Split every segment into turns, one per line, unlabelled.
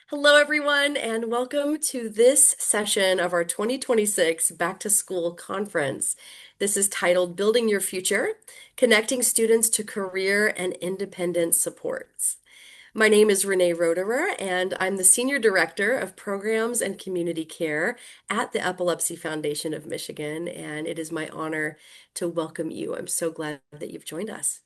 Hello, everyone, and welcome to this session of our 2026 Back to School Conference. This is titled Building Your Future, Connecting Students to Career and Independent Supports. My name is Renee Roederer, and I'm the Senior Director of Programs and Community Care at the Epilepsy Foundation of Michigan, and it is my honor to welcome you. I'm so glad that you've joined us.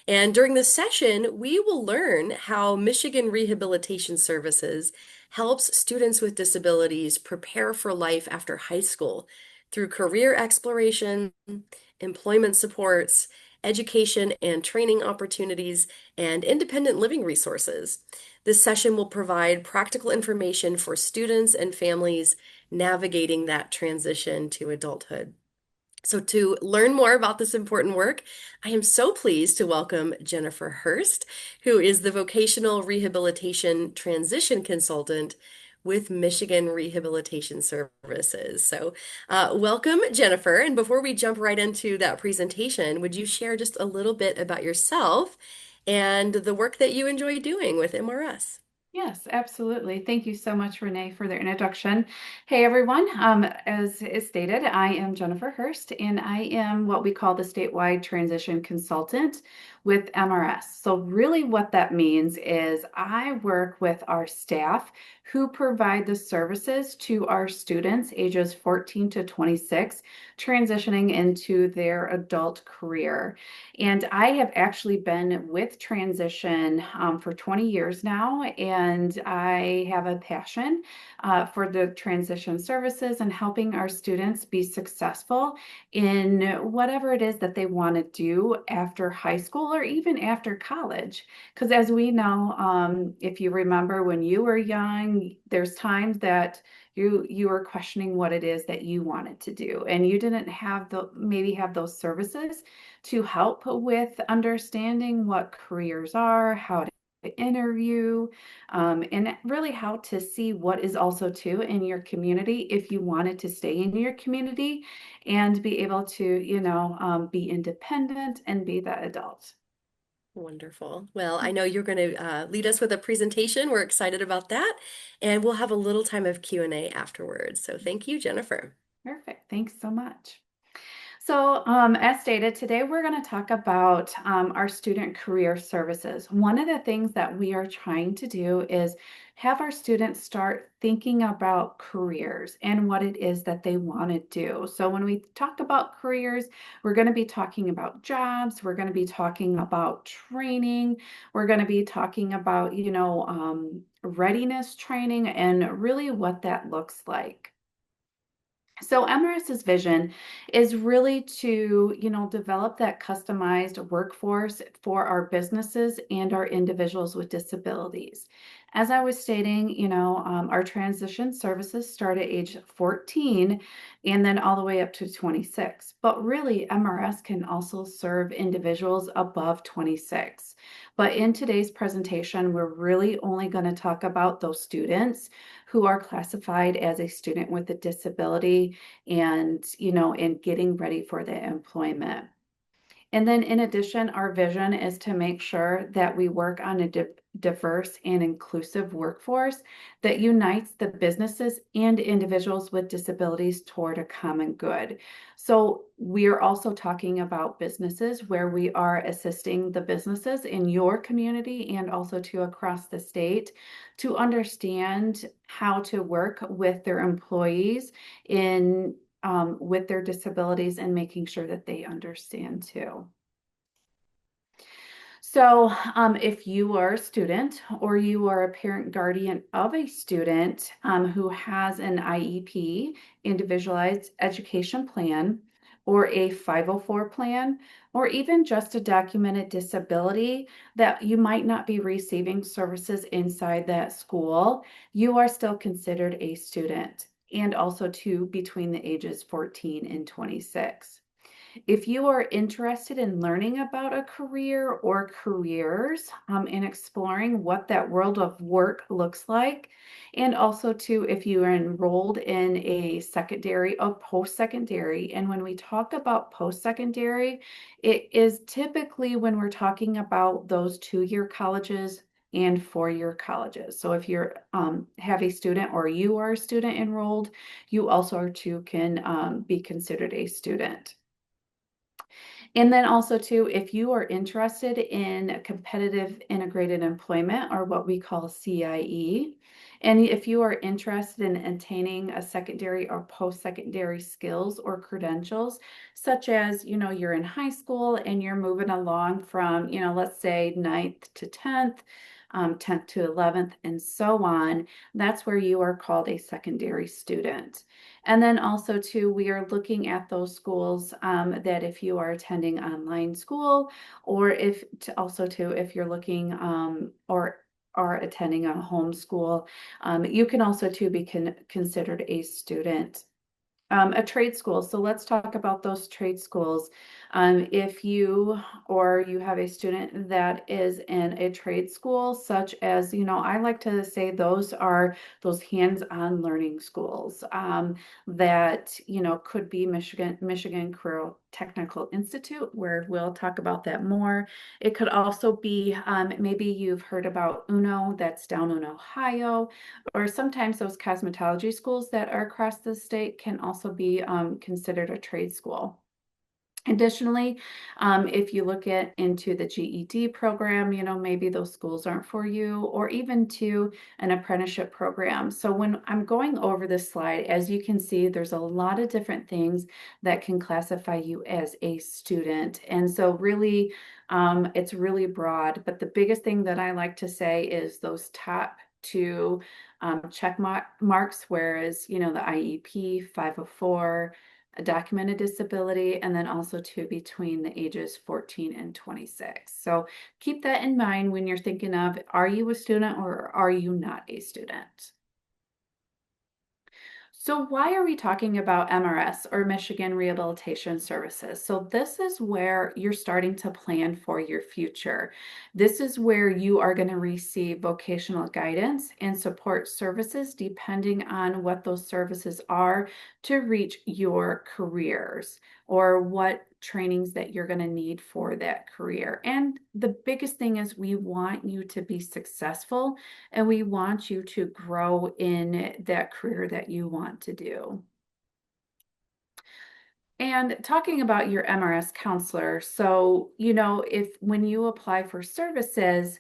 And during this session, we will learn how Michigan Rehabilitation Services helps students with disabilities prepare for life after high school through career exploration, employment supports, education and training opportunities, and independent living resources. This session will provide practical information for students and families navigating that transition to adulthood. So, to learn more about this important work, I am so pleased to welcome Jennifer Hirst, who is the Vocational Rehabilitation Transition Consultant with Michigan Rehabilitation Services. Welcome, Jennifer. And before we jump right into that presentation, would you share just a little bit about yourself and the work that you enjoy doing with MRS?
Yes, absolutely. Thank you so much, Renee, for the introduction. Hey, everyone. As is stated, I am Jennifer Hirst, and I am what we call the statewide transition consultant with MRS. So, really, what that means is I work with our staff who provide the services to our students ages 14 to 26, transitioning into their adult career. And I have actually been with transition for 20 years now, and I have a passion for the transition services and helping our students be successful in whatever it is that they want to do after high school or even after college. Because as we know, if you remember when you were young, there's times that you were questioning what it is that you wanted to do, and you didn't have the maybe have those services to help with understanding what careers are, how to interview, and really how to see what is also too in your community if you wanted to stay in your community and be able to, be independent and be the adult.
Wonderful. Well, I know you're going to lead us with a presentation. We're excited about that, and we'll have a little time of Q&A afterwards. So thank you, Jennifer.
Perfect. Thanks so much. So, as stated, today we're going to talk about our student career services. One of the things that we are trying to do is have our students start thinking about careers and what it is that they want to do. So, when we talk about careers, we're going to be talking about jobs, we're going to be talking about training, we're going to be talking about, readiness training and really what that looks like. So MRS's vision is really to, develop that customized workforce for our businesses and our individuals with disabilities. As I was stating, our transition services start at age 14 and then all the way up to 26. But really, MRS can also serve individuals above 26. But in today's presentation, we're really only going to talk about those students who are classified as a student with a disability and, and getting ready for the employment. And then in addition, our vision is to make sure that we work on a diverse and inclusive workforce that unites the businesses and individuals with disabilities toward a common good. So we are also talking about businesses where we are assisting the businesses in your community and also to across the state to understand how to work with their employees in with their disabilities and making sure that they understand too. So, if you are a student or you are a parent guardian of a student who has an IEP, Individualized Education Plan, or a 504 plan, or even just a documented disability that you might not be receiving services inside that school, you are still considered a student and also to between the ages 14 and 26. If you are interested in learning about a career or careers and exploring what that world of work looks like, and also too, if you are enrolled in a secondary or post-secondary, and when we talk about post-secondary, it is typically when we're talking about those two-year colleges and four-year colleges. So if you're have a student or you are a student enrolled, you also too can be considered a student. And then also too, if you are interested in competitive integrated employment, or what we call CIE, and if you are interested in attaining a secondary or post-secondary skills or credentials, such as, you're in high school and you're moving along from, let's say ninth to 10th, 10th to 11th, and so on, that's where you are called a secondary student. And then also too, we are looking at those schools that if you are attending online school, or also too, if you're looking or are attending a homeschool, you can also too be considered a student. A trade school. So let's talk about those trade schools. If you or you have a student that is in a trade school, such as, I like to say those are those hands-on learning schools that, could be Michigan Career Technical Institute, where we'll talk about that more. It could also be maybe you've heard about UNO, that's down in Ohio, or sometimes those cosmetology schools that are across the state can also be considered a trade school. Additionally, if you look into the GED program, maybe those schools aren't for you, or even to an apprenticeship program. So when I'm going over this slide, as you can see, there's a lot of different things that can classify you as a student. And so really, it's really broad, but the biggest thing that I like to say is those top two check marks, whereas, the IEP, 504, a documented disability, and then also too between the ages 14 and 26. So keep that in mind when you're thinking of, are you a student or are you not a student? So why are we talking about MRS, or Michigan Rehabilitation Services? So this is where you're starting to plan for your future. This is where you are going to receive vocational guidance and support services depending on what those services are to reach your careers, or what trainings that you're going to need for that career. And the biggest thing is we want you to be successful, and we want you to grow in that career that you want to do. And talking about your MRS counselor, so, if when you apply for services,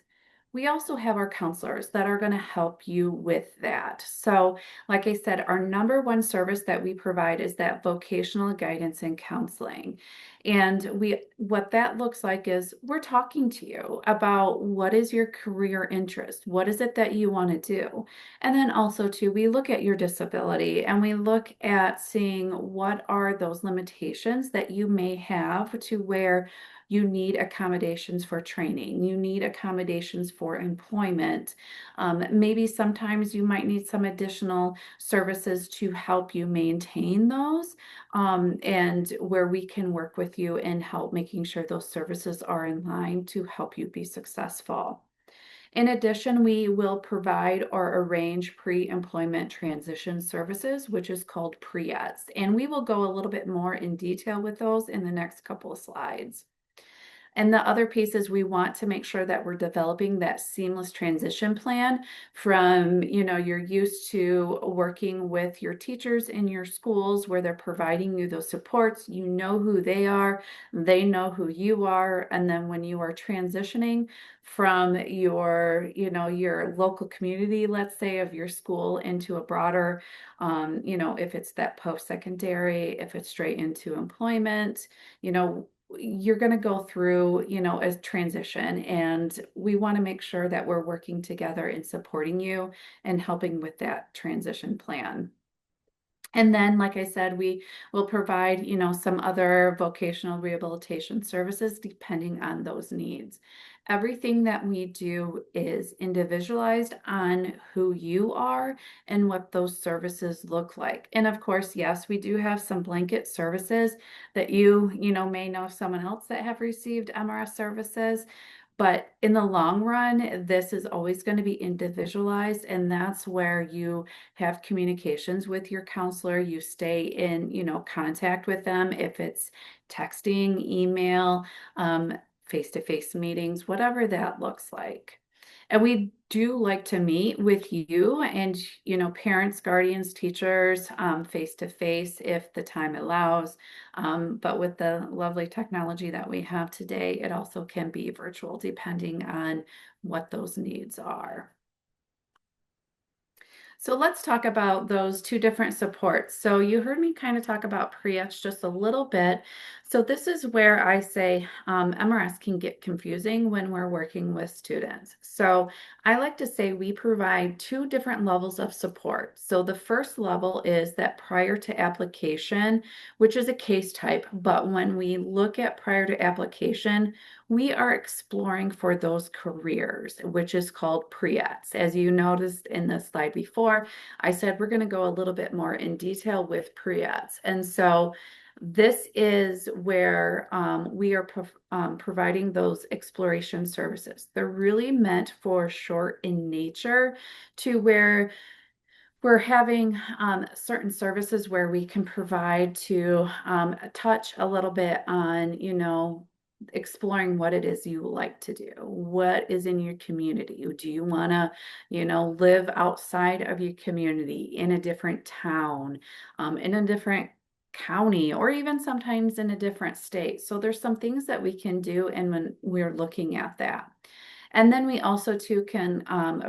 we also have our counselors that are going to help you with that. So, like I said, our number one service that we provide is that vocational guidance and counseling. And what that looks like is we're talking to you about what is your career interest? What is it that you want to do? And then also too, we look at your disability and we look at seeing what are those limitations that you may have, to where you need accommodations for training, you need accommodations for employment. Maybe sometimes you might need some additional services to help you maintain those, and where we can work with you and help making sure those services are in line to help you be successful. In addition, we will provide or arrange pre-employment transition services, which is called Pre-ETS, and we will go a little bit more in detail with those in the next couple of slides. And the other piece is we want to make sure that we're developing that seamless transition plan from, you're used to working with your teachers in your schools where they're providing you those supports, you know who they are, they know who you are. And then when you are transitioning from your local community, let's say, of your school into a broader, if it's that post-secondary, if it's straight into employment, you're going to go through, a transition, and we want to make sure that we're working together and supporting you and helping with that transition plan. And then, like I said, we will provide, some other vocational rehabilitation services depending on those needs. Everything that we do is individualized on who you are and what those services look like. And of course, yes, we do have some blanket services that may know someone else that have received MRS services. But in the long run, this is always going to be individualized, and that's where you have communications with your counselor. You stay in, contact with them, if it's texting, email, face-to-face meetings, whatever that looks like. And we do like to meet with you and, parents, guardians, teachers, face to face if the time allows. But with the lovely technology that we have today, it also can be virtual depending on what those needs are. So let's talk about those two different supports. So you heard me kind of talk about pre-ETS just a little bit. So this is where I say MRS can get confusing when we're working with students. So I like to say we provide two different levels of support. So the first level is that prior to application, which is a case type, but when we look at prior to application, we are exploring for those careers, which is called pre-ETS. As you noticed in the slide before, I said we're going to go a little bit more in detail with pre-ETS. And so this is where we are providing those exploration services. They're really meant for short in nature to where we're having certain services where we can provide to touch a little bit on, exploring what it is you like to do. What is in your community? Do you want to, live outside of your community in a different town, in a different county, or even sometimes in a different state? So there's some things that we can do, and when we're looking at that. And then we also too can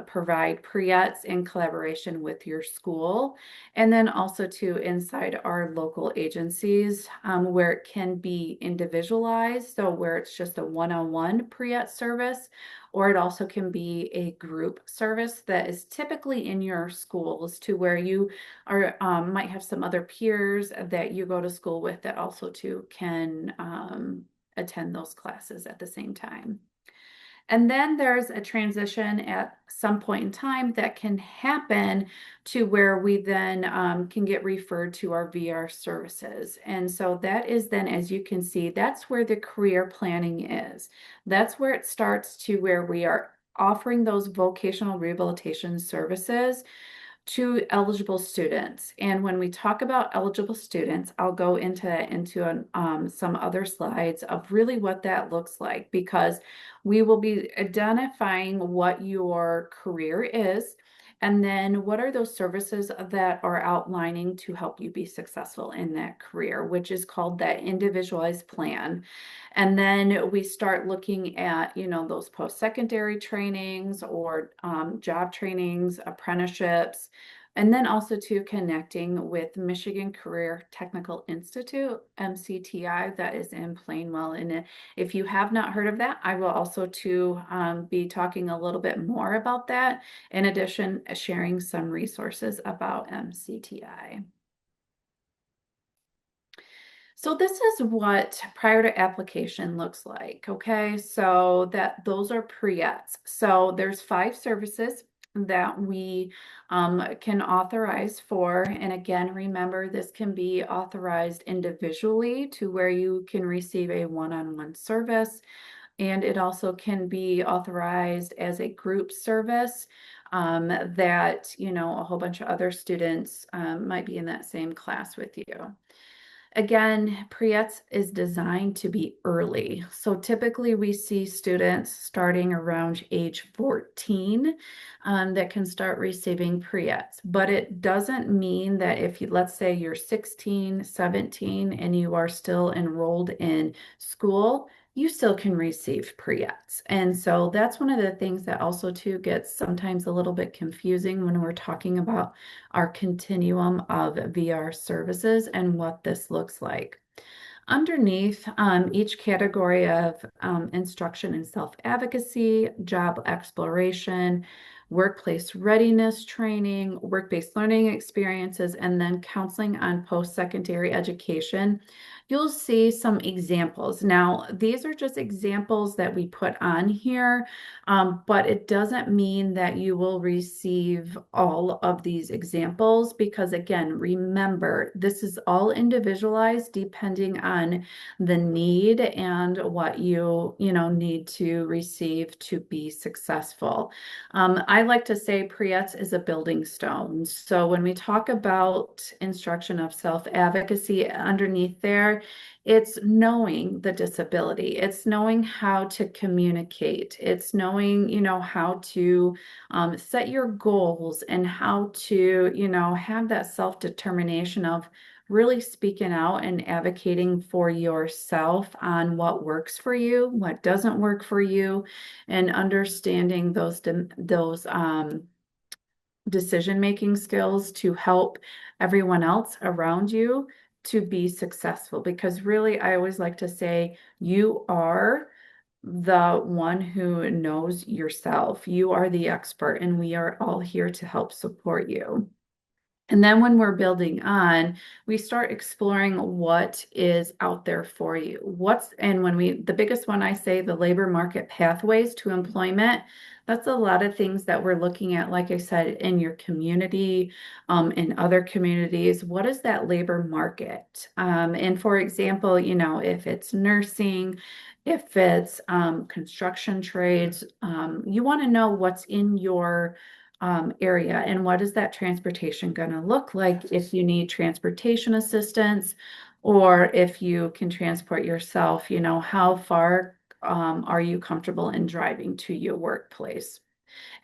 provide pre-ETS in collaboration with your school. And then also too inside our local agencies where it can be individualized. So where it's just a one-on-one pre-ETS service, or it also can be a group service that is typically in your schools to where you are might have some other peers that you go to school with that also too can attend those classes at the same time. And then there's a transition at some point in time that can happen to where we then can get referred to our VR services. And so that is then, as you can see, that's where the career planning is. That's where it starts to where we are offering those vocational rehabilitation services to eligible students. And when we talk about eligible students, I'll go into some other slides of really what that looks like, because we will be identifying what your career is, and then what are those services that are outlining to help you be successful in that career, which is called that individualized plan. And then we start looking at, those post-secondary trainings or job trainings, apprenticeships, and then also to connecting with Michigan Career Technical Institute, MCTI, that is in Plainwell. And if you have not heard of that, I will also to be talking a little bit more about that. In addition, sharing some resources about MCTI. So this is what prior to application looks like, okay? So those are pre-ETS. So there's 5 services that we can authorize for. And again, remember, this can be authorized individually to where you can receive a one-on-one service. And it also can be authorized as a group service that, a whole bunch of other students might be in that same class with you. Again, pre-ETS is designed to be early. So typically we see students starting around age 14 that can start receiving pre-ETS. But it doesn't mean that if you, let's say you're 16, 17, and you are still enrolled in school, you still can receive pre-ETS. And so that's one of the things that also too gets sometimes a little bit confusing when we're talking about our continuum of VR services and what this looks like. Underneath each category of instruction in self-advocacy, job exploration, workplace readiness training, work-based learning experiences, and then counseling on post-secondary education, you'll see some examples. Now, these are just examples that we put on here, but it doesn't mean that you will receive all of these examples because, again, remember, this is all individualized depending on the need and what you need to receive to be successful. I like to say pre-ETS is a building stone. So when we talk about instruction of self-advocacy underneath there, future, it's knowing the disability. It's knowing how to communicate. It's knowing, how to set your goals and how to, have that self-determination of really speaking out and advocating for yourself on what works for you, what doesn't work for you, and understanding those decision-making skills to help everyone else around you to be successful. Because really, I always like to say, you are the one who knows yourself. You are the expert, and we are all here to help support you. And then when we're building on, we start exploring what is out there for you. The biggest one I say, the labor market pathways to employment, that's a lot of things that we're looking at, like I said, in your community, in other communities. What is that labor market? And for example, if it's nursing, if it's construction trades, you want to know what's in your area and what is that transportation going to look like if you need transportation assistance or if you can transport yourself, how far are you comfortable in driving to your workplace?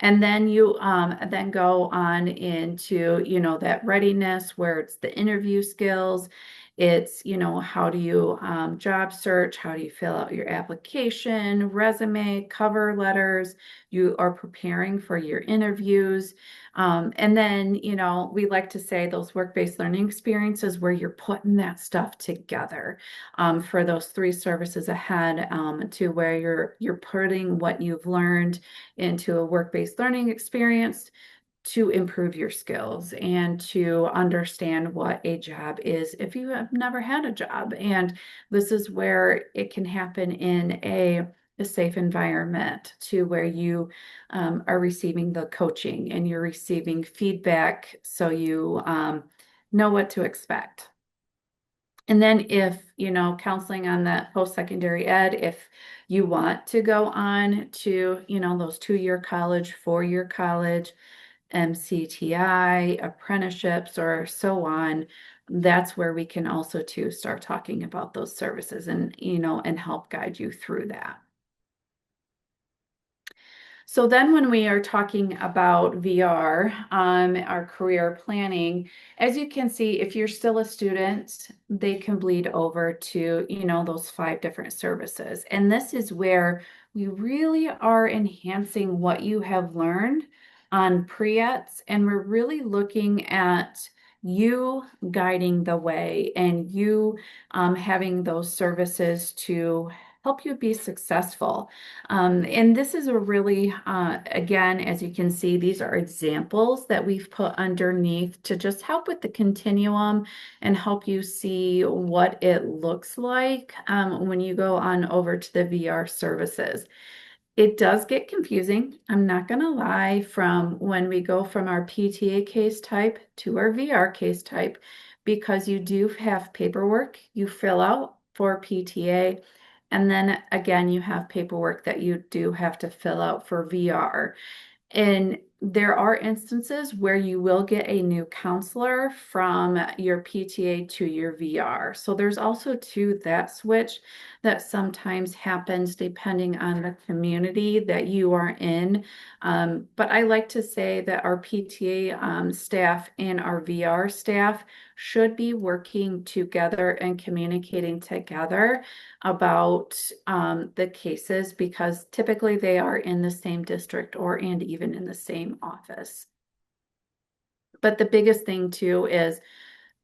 And then you then go on into, that readiness where it's the interview skills. It's, how do you job search? How do you fill out your application, resume, cover letters? You are preparing for your interviews. And then, we like to say those work-based learning experiences where you're putting that stuff together for those three services ahead to where you're putting what you've learned into a work-based learning experience to improve your skills and to understand what a job is if you have never had a job. And this is where it can happen in a safe environment to where you are receiving the coaching and you're receiving feedback so you know what to expect. And then if, counseling on that post-secondary ed, if you want to go on to, those 2-year college, 4-year college, MCTI, apprenticeships, or so on, that's where we can also too start talking about those services and, and help guide you through that. So then when we are talking about VR, our career planning, as you can see, if you're still a student, they can bleed over to, those 5 different services. And this is where we really are enhancing what you have learned on pre-ETS, and we're really looking at you guiding the way and you having those services to help you be successful. And this is a really, again, as you can see, these are examples that we've put underneath to just help with the continuum and help you see what it looks like when you go on over to the VR services. It does get confusing. I'm not going to lie, from when we go from our PTA case type to our VR case type, because you do have paperwork you fill out for PTA. And then again, you have paperwork that you do have to fill out for VR. And there are instances where you will get a new counselor from your PTA to your VR. So there's also too that switch that sometimes happens depending on the community that you are in. But I like to say that our PTA staff and our VR staff should be working together and communicating together about the cases, because typically they are in the same district and even in the same office. But the biggest thing too is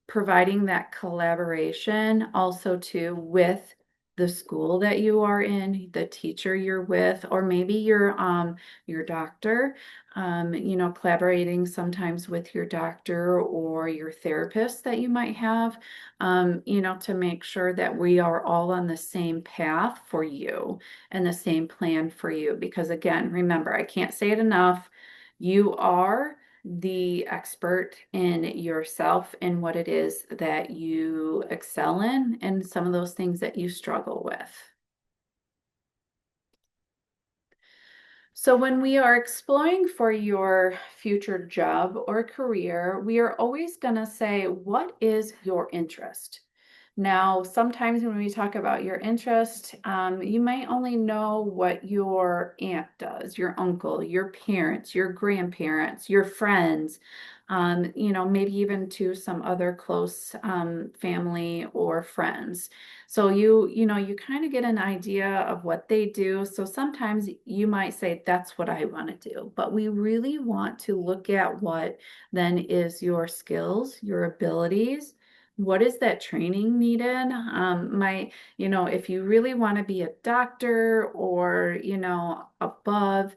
providing that collaboration also too with the school that you are in, the teacher you're with, or maybe your doctor, collaborating sometimes with your doctor or your therapist that you might have, to make sure that we are all on the same path for you and the same plan for you. Because again, remember, I can't say it enough, you are the expert in yourself and what it is that you excel in and some of those things that you struggle with. So when we are exploring for your future job or career, we are always going to say, what is your interest? Now, sometimes when we talk about your interest, you might only know what your aunt does, your uncle, your parents, your grandparents, your friends, maybe even to some other close family or friends. So you kind of get an idea of what they do. So sometimes you might say, that's what I want to do. But we really want to look at what then is your skills, your abilities. What is that training needed? If you really want to be a doctor or, above,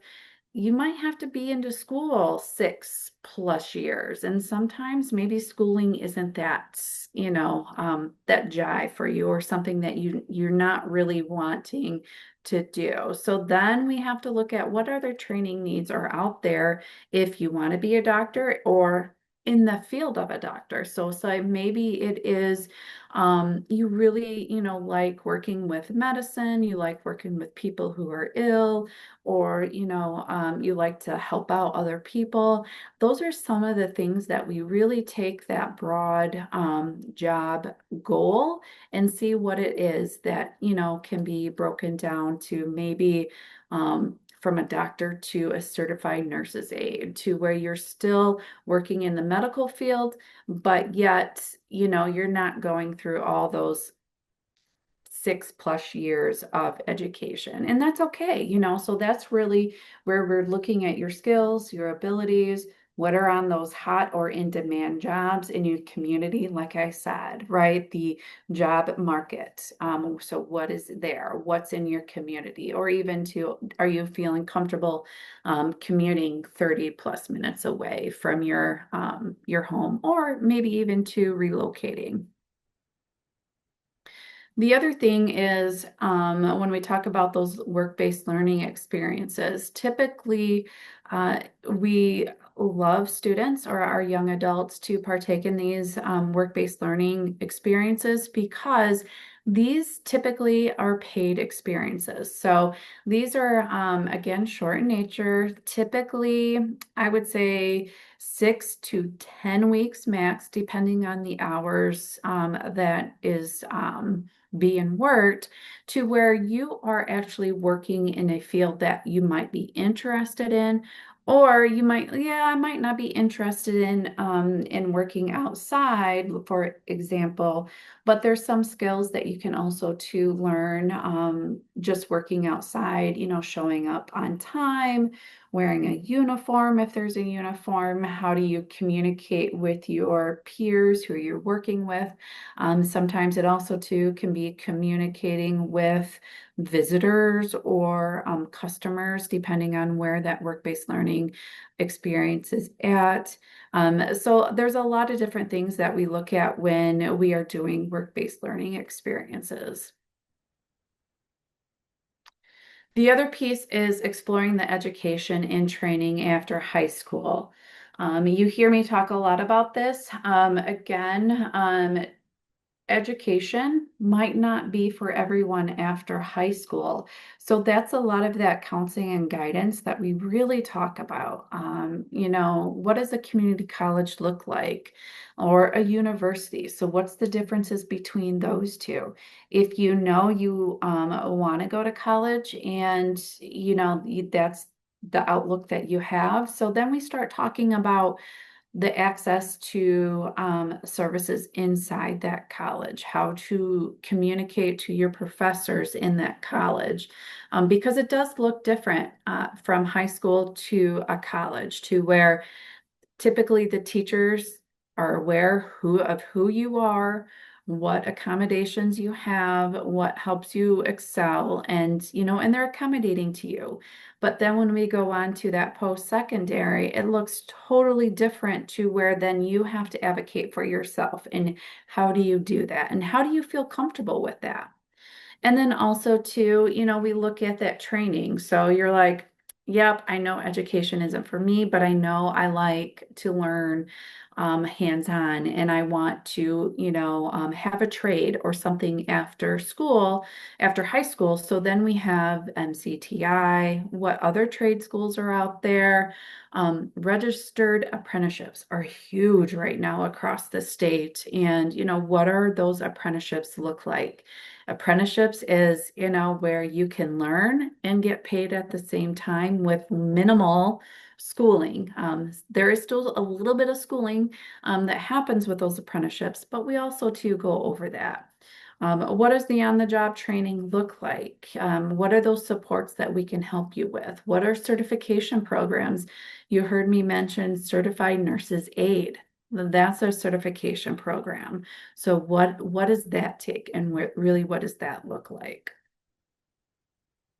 you might have to be into school 6+ years. And sometimes maybe schooling isn't that jive for you or something that you're not really wanting to do. So then we have to look at what other training needs are out there if you want to be a doctor or in the field of a doctor. So maybe it is you really, like working with medicine, you like working with people who are ill, or you like to help out other people. Those are some of the things that we really take that broad job goal and see what it is that can be broken down to maybe from a doctor to a certified nurse's aide, to where you're still working in the medical field, but yet you're not going through all those 6+ years of education. And that's okay, so that's really where we're looking at your skills, your abilities, what are on those hot or in demand jobs in your community, like I said, right? The job market. So what is there? What's in your community? Or even are you feeling comfortable commuting 30+ minutes away from your home, or maybe even to relocating? The other thing is when we talk about those work-based learning experiences, typically we love students or our young adults to partake in these work-based learning experiences because these typically are paid experiences. So these are, again, short in nature. Typically, I would say 6 to 10 weeks max, depending on the hours that is being worked, to where you are actually working in a field that you might be interested in, or you might, yeah, I might not be interested in working outside, for example, but there's some skills that you can also to learn just working outside, showing up on time, wearing a uniform if there's a uniform. How do you communicate with your peers who you're working with? Sometimes it also too can be communicating with visitors or customers, depending on where that work-based learning experience is at. So there's a lot of different things that we look at when we are doing work-based learning experiences. The other piece is exploring the education and training after high school. You hear me talk a lot about this. Again, education might not be for everyone after high school. So that's a lot of that counseling and guidance that we really talk about. What does a community college look like or a university? So what's the differences between those two? If you want to go to college and that's the outlook that you have. So then we start talking about the access to services inside that college, how to communicate to your professors in that college, because it does look different from high school to a college, to where typically the teachers are aware of who you are, what accommodations you have, what helps you excel, and they're accommodating to you. But then when we go on to that post-secondary, it looks totally different, to where then you have to advocate for yourself. And how do you do that? And how do you feel comfortable with that? And then also too, we look at that training. So you're like, yep, I know education isn't for me, but I know I like to learn hands-on, and I want to, have a trade or something after school, after high school. So then we have MCTI, what other trade schools are out there. Registered apprenticeships are huge right now across the state. And, what are those apprenticeships look like? Apprenticeships is, where you can learn and get paid at the same time with minimal schooling. There is still a little bit of schooling that happens with those apprenticeships, but we also too go over that. What does the on-the-job training look like? What are those supports that we can help you with? What are certification programs? You heard me mention Certified Nurses Aid. That's a certification program. So what does that take, and really what does that look like?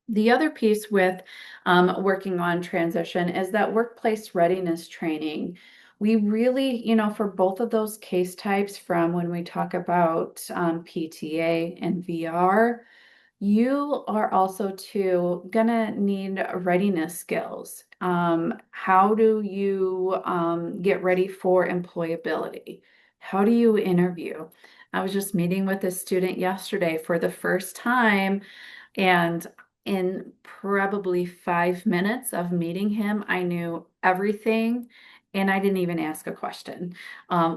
The other piece with working on transition is that workplace readiness training. We really, for both of those case types, from when we talk about PTA and VR, you are also too gonna need readiness skills. How do you get ready for employability? How do you interview? I was just meeting with a student yesterday for the first time, and in probably 5 minutes of meeting him, I knew everything and I didn't even ask a question,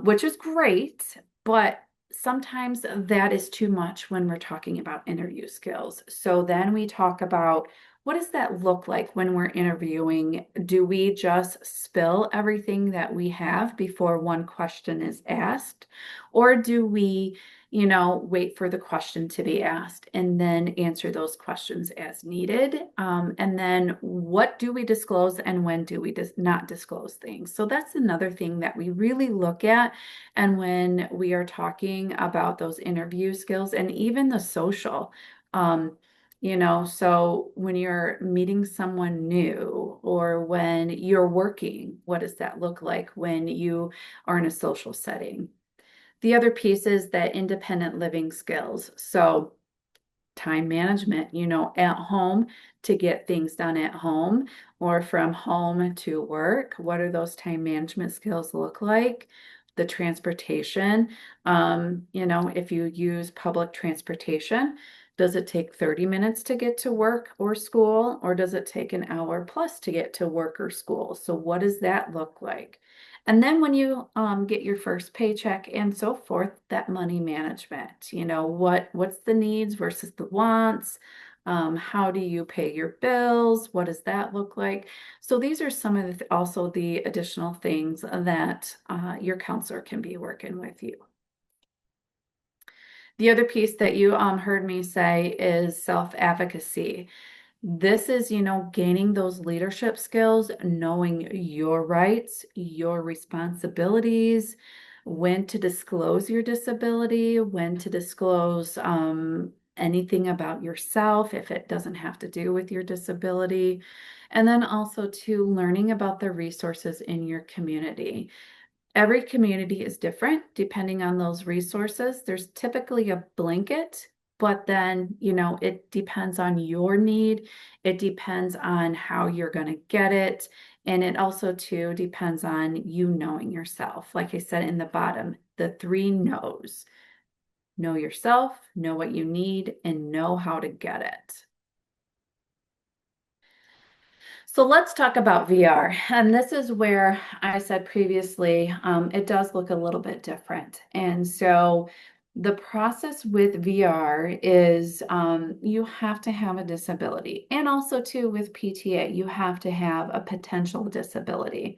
which is great, but sometimes that is too much when we're talking about interview skills. So then we talk about, what does that look like when we're interviewing? Do we just spill everything that we have before one question is asked? Or do we, wait for the question to be asked and then answer those questions as needed? And then what do we disclose and when do we not disclose things? So that's another thing that we really look at. And when we are talking about those interview skills and even the social, so when you're meeting someone new or when you're working, what does that look like when you are in a social setting? The other piece is that independent living skills. So time management, at home to get things done at home or from home to work. What do those time management skills look like? The transportation, if you use public transportation, does it take 30 minutes to get to work or school, or does it take an hour plus to get to work or school? So what does that look like? And then when you get your first paycheck and so forth, that money management, what's the needs versus the wants? How do you pay your bills? What does that look like? So these are some of also the additional things that your counselor can be working with you. The other piece that you heard me say is self-advocacy. This is, gaining those leadership skills, knowing your rights, your responsibilities, when to disclose your disability, when to disclose anything about yourself if it doesn't have to do with your disability. And then also to learning about the resources in your community. Every community is different depending on those resources. There's typically a blanket, but then, it depends on your need. It depends on how you're going to get it. And it also, too, depends on you knowing yourself. Like I said in the bottom, the 3 knows. Know yourself, know what you need, and know how to get it. So let's talk about VR. And this is where I said previously, it does look a little bit different. And so the process with VR is you have to have a disability. And also too with PTA, you have to have a potential disability.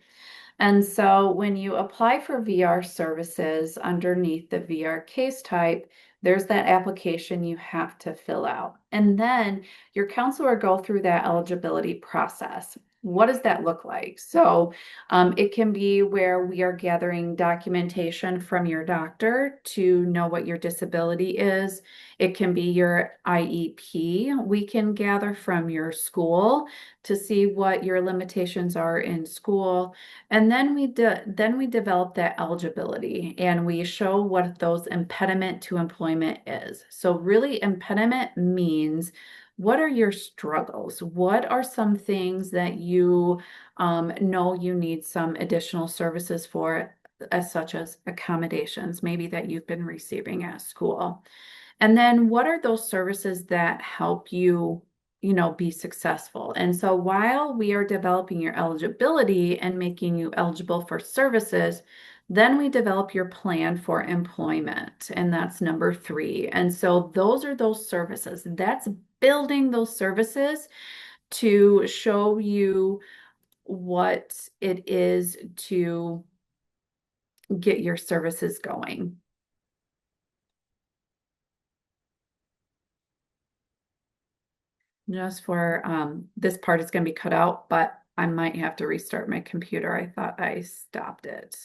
And so when you apply for VR services underneath the VR case type, there's that application you have to fill out. And then your counselor go through that eligibility process. What does that look like? So it can be where we are gathering documentation from your doctor to know what your disability is. It can be your IEP. We can gather from your school to see what your limitations are in school. And then we develop that eligibility and we show what those impediment to employment is. So really impediment means, what are your struggles? What are some things that you know you need some additional services for as such as accommodations, maybe that you've been receiving at school. And then what are those services that help you, be successful? And so while we are developing your eligibility and making you eligible for services, then we develop your plan for employment, and that's number 3. And so those are those services. That's building those services to show you what it is to get your services going. Just for this part is going to be cut out, but I might have to restart my computer. I thought I stopped it.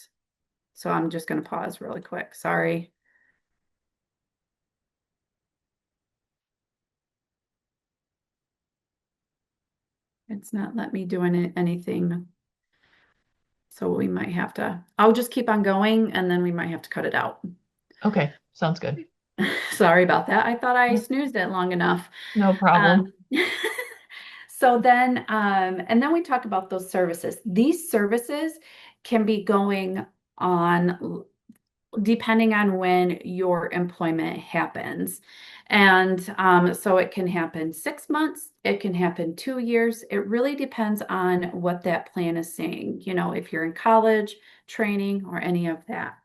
So I'm just going to pause really quick. Sorry. It's not letting me do anything. So we might have to, I'll just keep on going and then we might have to cut it out.
Okay, sounds good.
Sorry about that. I thought I
Yep,
snoozed it long enough.
no problem.
Um, so then, and then we talk about those services. These services can be going on depending on when your employment happens. And so it can happen 6 months, it can happen 2 years. It really depends on what that plan is saying, if you're in college, training, or any of that.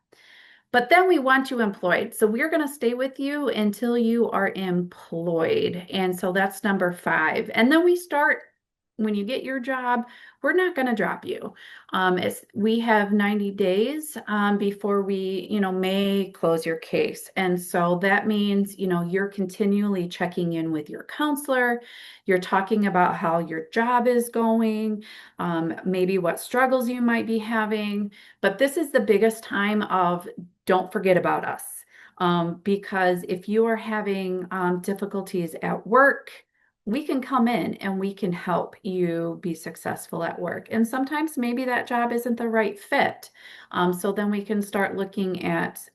But then we want you employed. So we're going to stay with you until you are employed. And so that's number 5. And then we start when you get your job, we're not going to drop you. We have 90 days before we, may close your case. And so that means, you're continually checking in with your counselor. You're talking about how your job is going, maybe what struggles you might be having. But this is the biggest time of don't forget about us. Because if you are having difficulties at work, we can come in and we can help you be successful at work. And sometimes maybe that job isn't the right fit. So then we can start looking at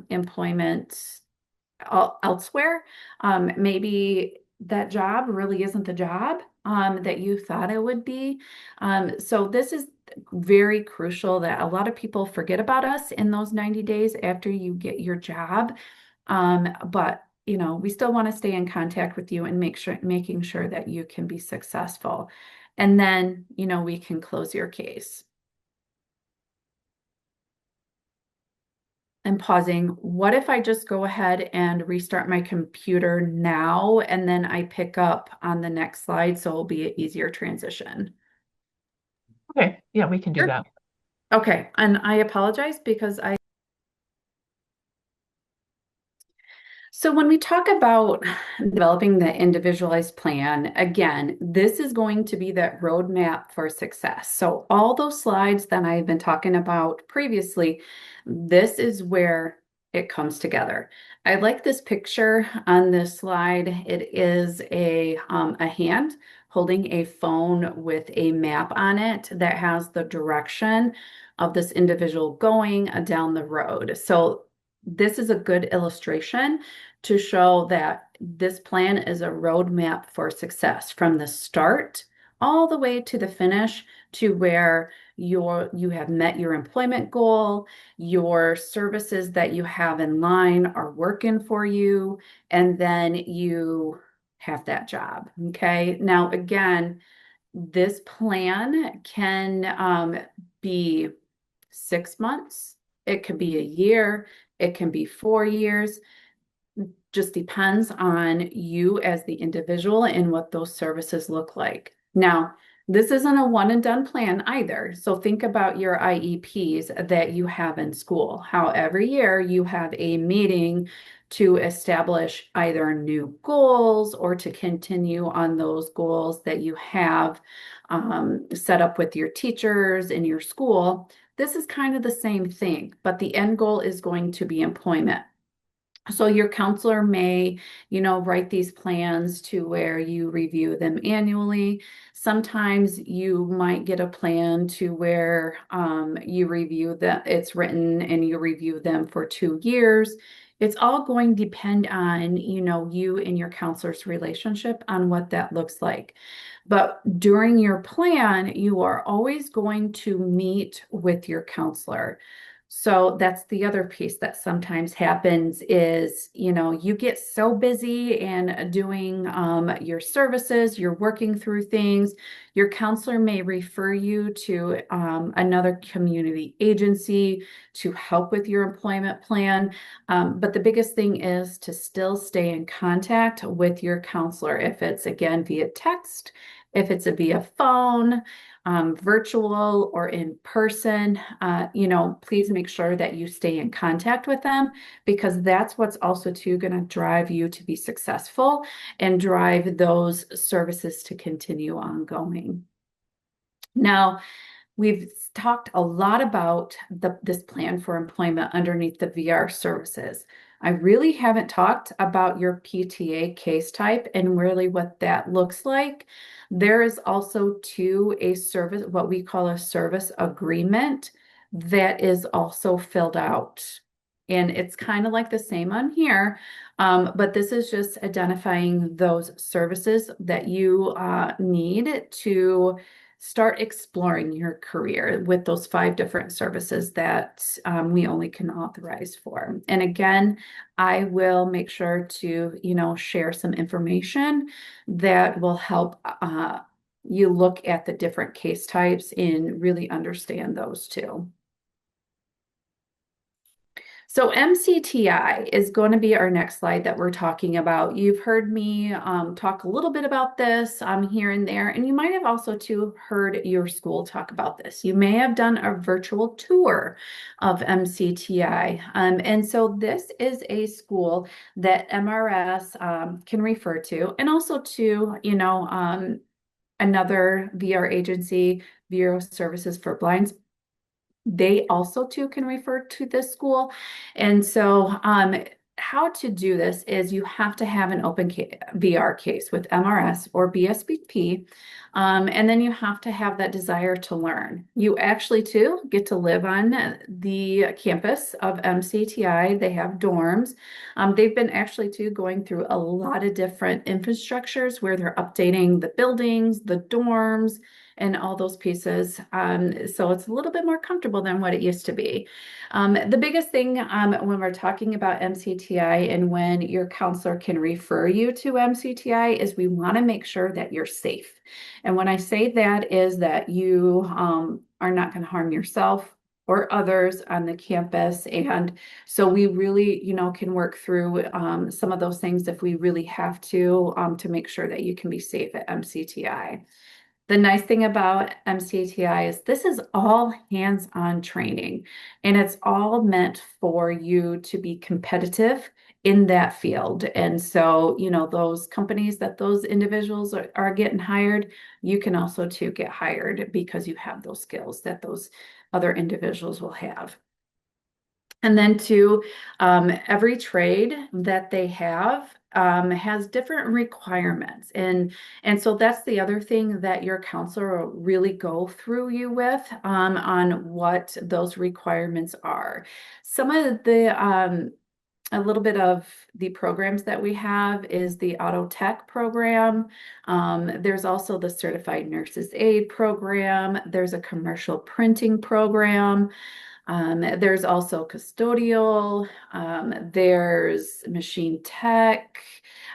employment elsewhere. Maybe that job really isn't the job that you thought it would be. So this is very crucial that a lot of people forget about us in those 90 days after you get your job. But we still want to stay in contact with you and making sure that you can be successful. And then, we can close your case. I'm pausing. What if I just go ahead and restart my computer now and then I pick up on the next slide so it'll be an easier transition?
Okay, yeah, we can do
Sure.
that.
Okay, and I apologize because So when we talk about developing the individualized plan, again, this is going to be that roadmap for success. So all those slides that I've been talking about previously, this is where it comes together. I like this picture on this slide. It is a hand holding a phone with a map on it that has the direction of this individual going down the road. So this is a good illustration to show that this plan is a roadmap for success from the start all the way to the finish to where you have met your employment goal, your services that you have in line are working for you, and then you have that job. Okay. Now, again, this plan can be 6 months, it could be a year, it can be 4 years, just depends on you as the individual and what those services look like. Now, this isn't a one and done plan either. So think about your IEPs that you have in school. How every year you have a meeting to establish either new goals or to continue on those goals that you have set up with your teachers in your school. This is kind of the same thing, but the end goal is going to be employment. So your counselor may, write these plans to where you review them annually. Sometimes you might get a plan to where you review that it's written and you review them for 2 years. It's all going to depend on, you and your counselor's relationship on what that looks like. But during your plan, you are always going to meet with your counselor. So that's the other piece that sometimes happens is, you get so busy and doing your services, you're working through things. Your counselor may refer you to another community agency to help with your employment plan. But the biggest thing is to still stay in contact with your counselor. If it's again via text, if it's via phone, virtual or in person, please make sure that you stay in contact with them because that's what's also too going to drive you to be successful and drive those services to continue ongoing. Now, we've talked a lot about this plan for employment underneath the VR services. I really haven't talked about your PTA case type and really what that looks like. There is also too a service, what we call a service agreement that is also filled out. And it's kind of like the same on here, but this is just identifying those services that you need to start exploring your career with those 5 different services that we only can authorize for. And again, I will make sure to, share some information that will help you look at the different case types and really understand those too. So MCTI is going to be our next slide that we're talking about. You've heard me talk a little bit about this here and there, and you might have also too heard your school talk about this. You may have done a virtual tour of MCTI. And so this is a school that MRS can refer to, and also to, another VR agency, Bureau Services for Blind. They also too can refer to this school. And so how to do this is you have to have an open VR case with MRS or BSBP. And then you have to have that desire to learn. You actually too get to live on the campus of MCTI. They have dorms. They've been actually too going through a lot of different infrastructures where they're updating the buildings, the dorms, and all those pieces. So it's a little bit more comfortable than what it used to be. The biggest thing when we're talking about MCTI and when your counselor can refer you to MCTI is we want to make sure that you're safe. And when I say that is that you are not going to harm yourself or others on the campus. And so we really, can work through some of those things if we really have to make sure that you can be safe at MCTI. The nice thing about MCTI is this is all hands-on training, and it's all meant for you to be competitive in that field. And so, those companies that those individuals are getting hired, you can also too get hired because you have those skills that those other individuals will have. And then too, every trade that they have has different requirements. And so that's the other thing that your counselor will really go through you with on what those requirements are. Some of the a little bit of the programs that we have is the auto tech program. There's also the certified nurses aid program. There's a commercial printing program. There's also custodial, there's machine tech,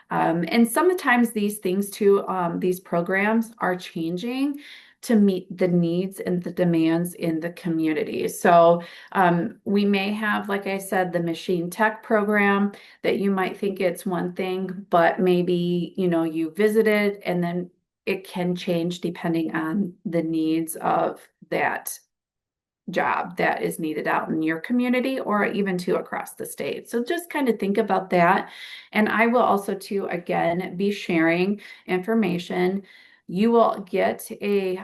and sometimes these things too, these programs are changing to meet the needs and the demands in the community. So we may have, like I said, the machine tech program that you might think it's one thing, but maybe, you visited and then it can change depending on the needs of that job that is needed out in your community or even to across the state. So just kind of think about that. And I will also too, again, be sharing information. You will get a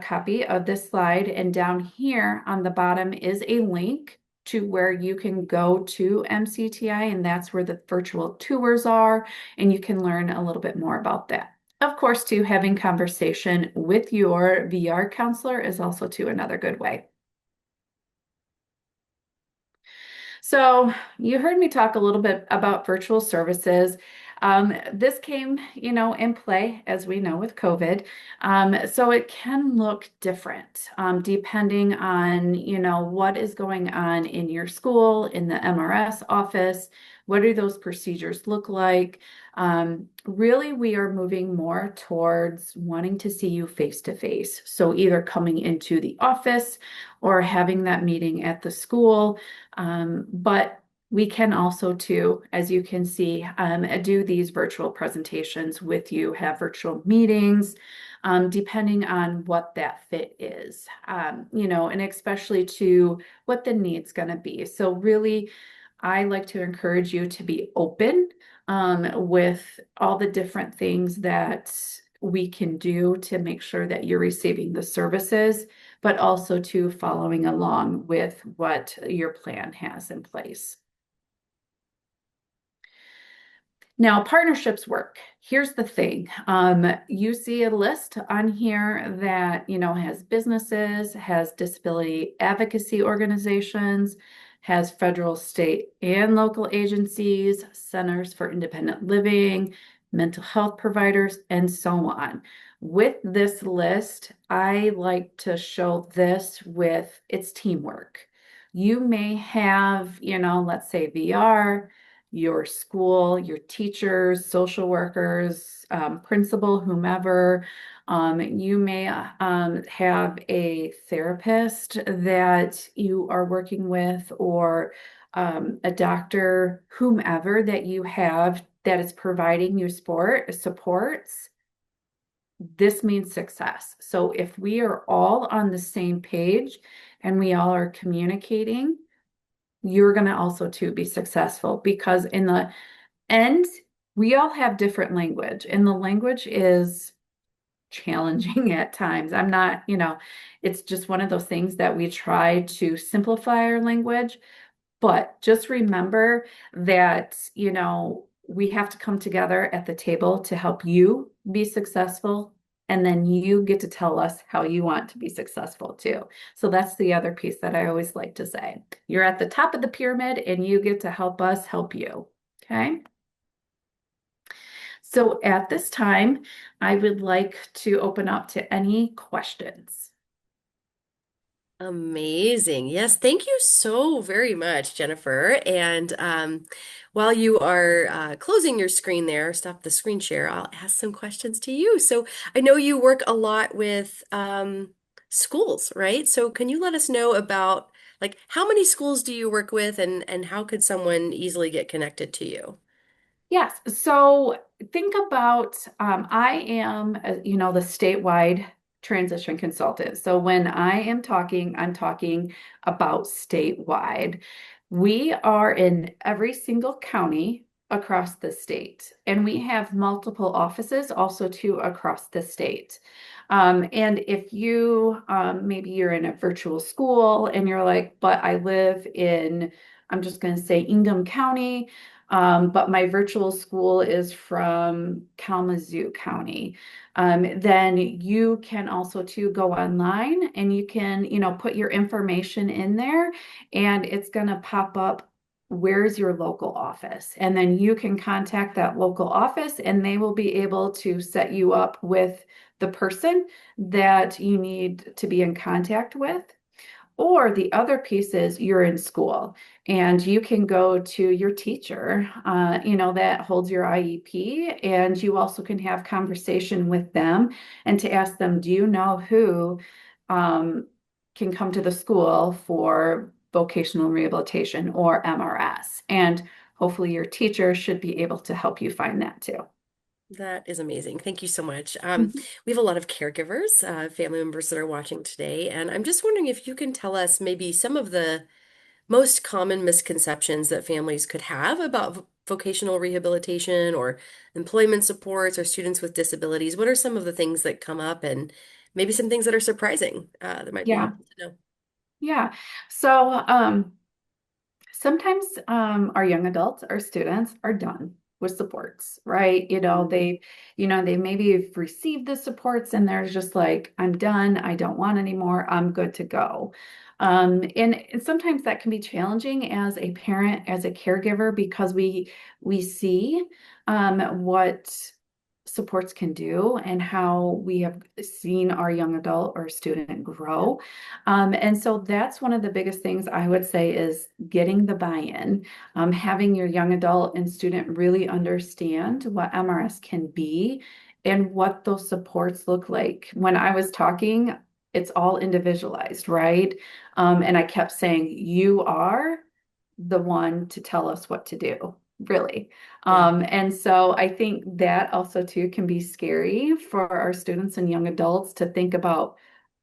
copy of this slide, and down here on the bottom is a link to where you can go to MCTI, and that's where the virtual tours are, and you can learn a little bit more about that. Of course, too, having conversation with your VR counselor is also too another good way. So you heard me talk a little bit about virtual services. This came, in play, as we know, with COVID. So it can look different depending on, what is going on in your school, in the MRS office. What do those procedures look like? Really, we are moving more towards wanting to see you face to face. So either coming into the office or having that meeting at the school. But we can also, too, as you can see, do these virtual presentations with you, have virtual meetings, depending on what that fit is, and especially to what the need's going to be. So really, I like to encourage you to be open with all the different things that we can do to make sure that you're receiving the services, but also to following along with what your plan has in place. Now, partnerships work. Here's the thing. You see a list on here that, has businesses, has disability advocacy organizations, has federal, state, and local agencies, centers for independent living, mental health providers, and so on. With this list, I like to show this with its teamwork. You may have, let's say VR, your school, your teachers, social workers, principal, whomever. You may have a therapist that you are working with, or a doctor, whomever that you have that is providing you supports. This means success. So if we are all on the same page and we all are communicating, you're going to also too be successful, because in the end, we all have different language, and the language is challenging at times. I'm not, it's just one of those things that we try to simplify our language, but just remember that, we have to come together at the table to help you be successful. And then you get to tell us how you want to be successful too. So that's the other piece that I always like to say. You're at the top of the pyramid and you get to help us help you. Okay. So at this time, I would like to open up to any questions.
Amazing. Yes, thank you so very much, Jennifer. And while you are closing your screen there, stop the screen share, I'll ask some questions to you. So I know you work a lot with schools, right? So can you let us know about like how many schools do you work with, and how could someone easily get connected to you?
Yes. So think about, I am, the statewide transition consultant. So when I am talking, I'm talking about statewide. We are in every single county across the state, and we have multiple offices also too across the state. And if you, maybe you're in a virtual school and you're like, but I live in, I'm just going to say Ingham County, but my virtual school is from Kalamazoo County. Then you can also too go online and you can, put your information in there, and it's going to pop up, where's your local office? And then you can contact that local office and they will be able to set you up with the person that you need to be in contact with. Or the other piece is you're in school and you can go to your teacher, that holds your IEP, and you also can have conversation with them and to ask them, do you know who can come to the school for vocational rehabilitation or MRS? And hopefully your teacher should be able to help you find that too.
That is amazing. Thank you so much.
Mhm.
We have a lot of caregivers, family members that are watching today, and I'm just wondering if you can tell us maybe some of the most common misconceptions that families could have about vocational rehabilitation or employment supports or students with disabilities. What are some of the things that come up, and maybe some things that are surprising that might be
Yeah,
helpful to know?
yeah. So sometimes our young adults, our students are done. with supports, right?
Mm,
They maybe have received the supports and they're just like, I'm done. I don't want anymore. I'm good to go. And sometimes that can be challenging as a parent, as a caregiver, because we see what supports can do and how we have seen our young adult or student
yeah,
grow. And so that's one of the biggest things I would say is getting the buy-in, having your young adult and student really understand what MRS can be and what those supports look like. When I was talking, it's all individualized, right? And I kept saying, you are the one to tell us what to do, really.
yeah,
And so I think that also too can be scary for our students and young adults to think about,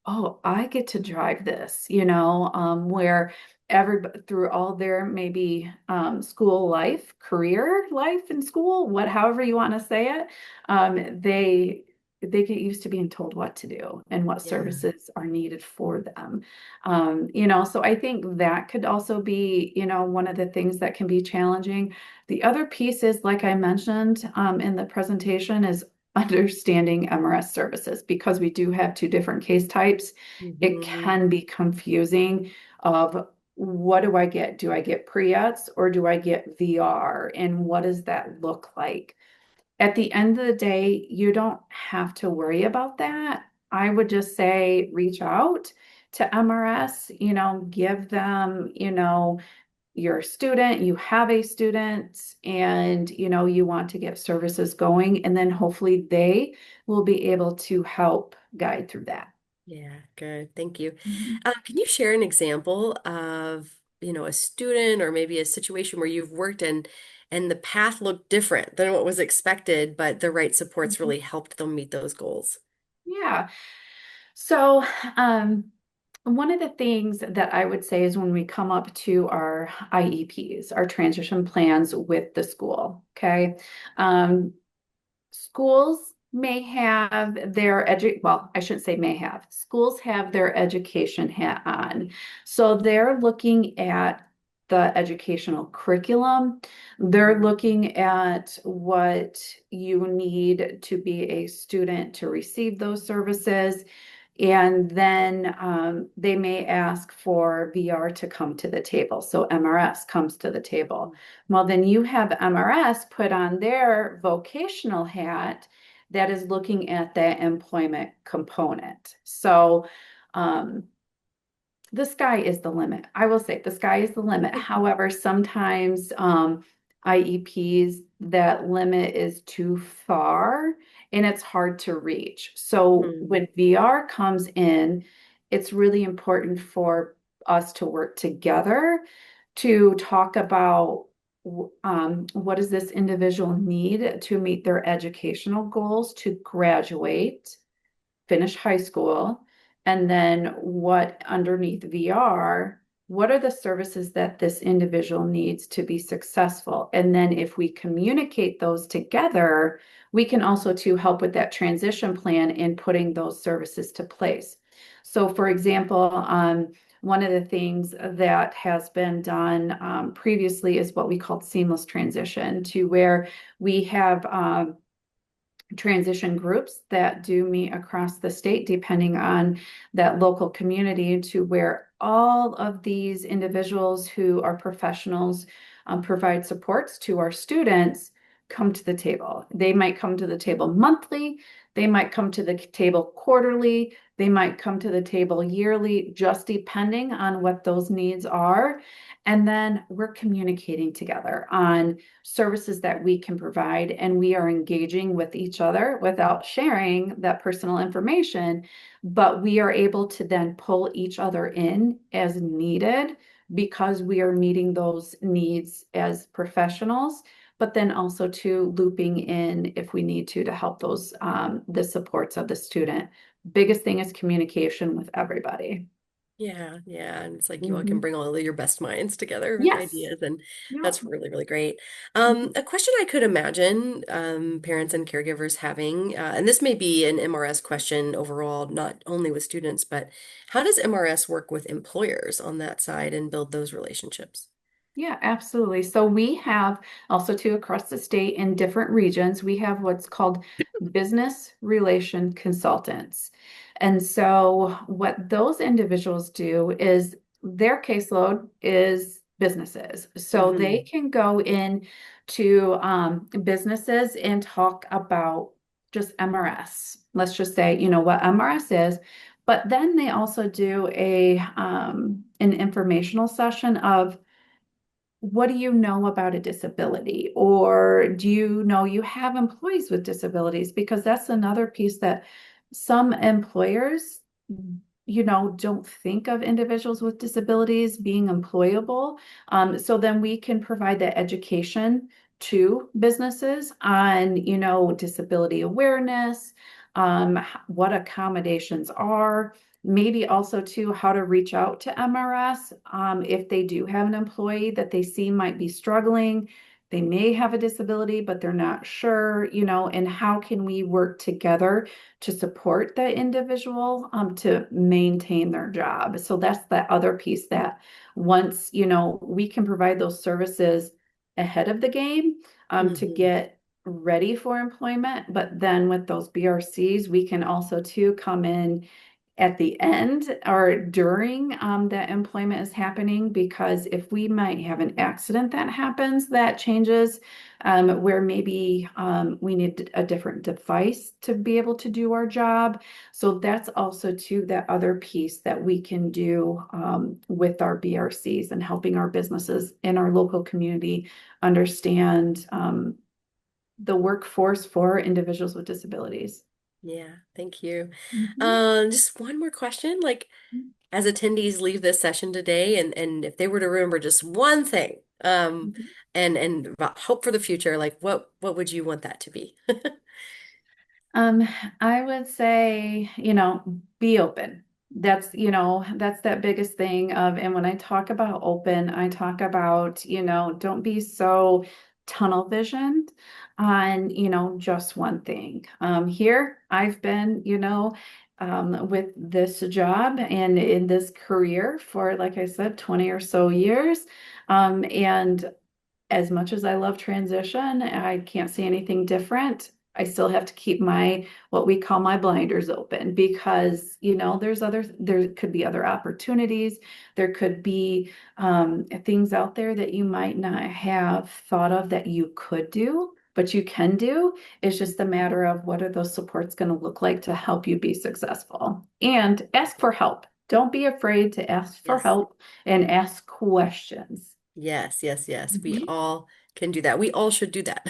oh, I get to drive this, where through all their maybe school life, career life in school, however you want to say it, they get used to being told what to do and what
yeah,
services are needed for them. So I think that could also be, one of the things that can be challenging. The other piece is, like I mentioned in the presentation, is understanding MRS services because we do have two different case types. It
hmm,
can be confusing of what do I get? Do I get pre-ETS or do I get VR? And what does that look like? At the end of the day, you don't have to worry about that. I would just say reach out to MRS, give them, you're a student, you have a student, and you want to get services going, and then hopefully they will be able to help guide through that.
yeah, good. Thank you.
Mhm.
Can you share an example of, a student or maybe a situation where you've worked and the path looked different than what was expected, but the right supports
Mhm.
really helped them meet those goals?
Yeah. So, one of the things that I would say is when we come up to our IEPs, our transition plans with the school, okay? Um, Schools may have well, I shouldn't say may have. Schools have their education hat on. So they're looking at the educational curriculum. They're
Mhm.
looking at what you need to be a student to receive those services. And then they may ask for VR to come to the table. So MRS comes to the table. Well, then you have MRS put on their vocational hat that is looking at that employment component. So um, the sky is the limit. I will say the sky is the limit. However, sometimes IEPs, that limit is too far and it's hard to reach. So
Mm,
when VR comes in, it's really important for us to work together to talk about what does this individual need to meet their educational goals to graduate, finish high school, and then what underneath VR, what are the services that this individual needs to be successful? And then if we communicate those together, we can also to help with that transition plan in putting those services to place. So for example, one of the things that has been done previously is what we called seamless transition, to where we have transition groups that do meet across the state, depending on that local community, to where all of these individuals who are professionals provide supports to our students come to the table. They might come to the table monthly, they might come to the table quarterly, they might come to the table yearly, just depending on what those needs are. And then we're communicating together on services that we can provide, and we are engaging with each other without sharing that personal information, but we are able to then pull each other in as needed because we are meeting those needs as professionals, but then also to looping in if we need to help those the supports of the student. Biggest thing is communication with everybody.
yeah, yeah. And it's like you all can
Mhm.
bring all of your best minds together with
Yes.
ideas, and
Yep.
that's really, really great.
Mhm.
A question I could imagine parents and caregivers having, and this may be an MRS question overall, not only with students, but how does MRS work with employers on that side and build those relationships?
Yeah, absolutely. So we have also too across the state in different regions, we have what's called business relation consultants. And so what those individuals do is their caseload is businesses. So they
Hmm.
can go in to businesses and talk about just MRS. Let's just say, you know, what MRS is. But then they also do a an informational session of what do you know about a disability? Or do you know you have employees with disabilities? Because that's another piece that some employers, you know, don't think of individuals with disabilities being employable. So then we can provide that education to businesses on, you know, disability awareness, what accommodations are, maybe also too how to reach out to MRS if they do have an employee that they see might be struggling. They may have a disability, but they're not sure, you know, and how can we work together to support that individual to maintain their job? So that's the other piece that once, you know, we can provide those services ahead of the game to
Hmm.
get ready for employment. But then with those BRCs, we can also too come in at the end or during that employment is happening because if we might have an accident that happens that changes where maybe we need a different device to be able to do our job. So that's also too that other piece that we can do with our BRCs and helping our businesses in our local community understand the workforce for individuals with disabilities.
Yeah, thank you.
Mhm.
Just one more question. Like, as attendees leave this session today, and if they were to remember just one thing,
Mhm.
and about hope for the future, like what would you want that to be?
Um, I would say, you know, be open. That's, you know, that's that biggest thing of, and when I talk about open, I talk about, you know, don't be so tunnel visioned on, you know, just one thing. Here I've been, you know, with this job and in this career for, like I said, 20 or so years. And as much as I love transition, I can't see anything different. I still have to keep my what we call my blinders open because you know there could be other opportunities. There could be things out there that you might not have thought of that you could do, but you can do. It's just a matter of what are those supports going to look like to help you be successful. And ask for help. Don't be afraid to ask for
Yes.
help and ask questions.
Yes, yes, yes. We
Mhm.
all can do that. We all should do that.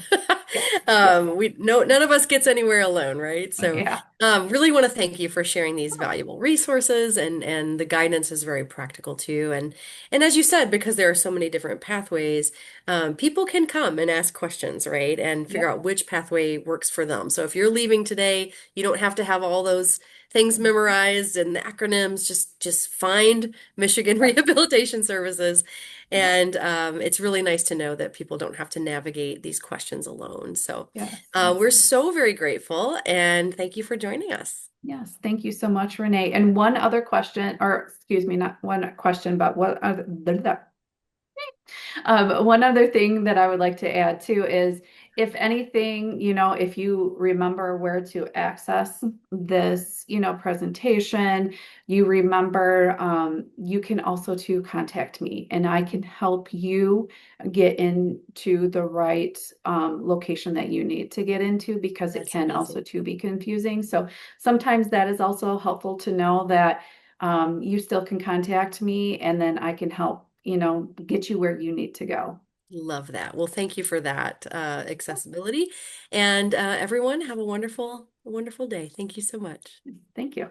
Yes, yes.
We no none of us gets anywhere alone, right? So,
Yeah.
really want to thank you for sharing these valuable resources, and the guidance is very practical too. And as you said, because there are so many different pathways, people can come and ask questions, right? And figure
Yep.
out which pathway works for them. So if you're leaving today, you don't have to have all those things memorized and the acronyms. Just find Michigan
Yep.
Rehabilitation Services,
Yep.
and it's really nice to know that people don't have to navigate these questions alone. So
Yes.
we're
Absolutely.
so very grateful, and thank you for joining us.
Yes. Thank you so much, Renee. And one other question, or excuse me, not one question, but what other, one other thing that I would like to add too is if anything, you know, if you remember where to access this, you know, presentation, you remember, you can also to contact me and I can help you get into the right location that you need to get into because it
That's
can also
amazing.
to be confusing. So sometimes that is also helpful to know that you still can contact me and then I can help, you know, get you where you need to go.
Love that. Well, thank you for that accessibility, and everyone have a wonderful day. Thank you so much.
Thank you.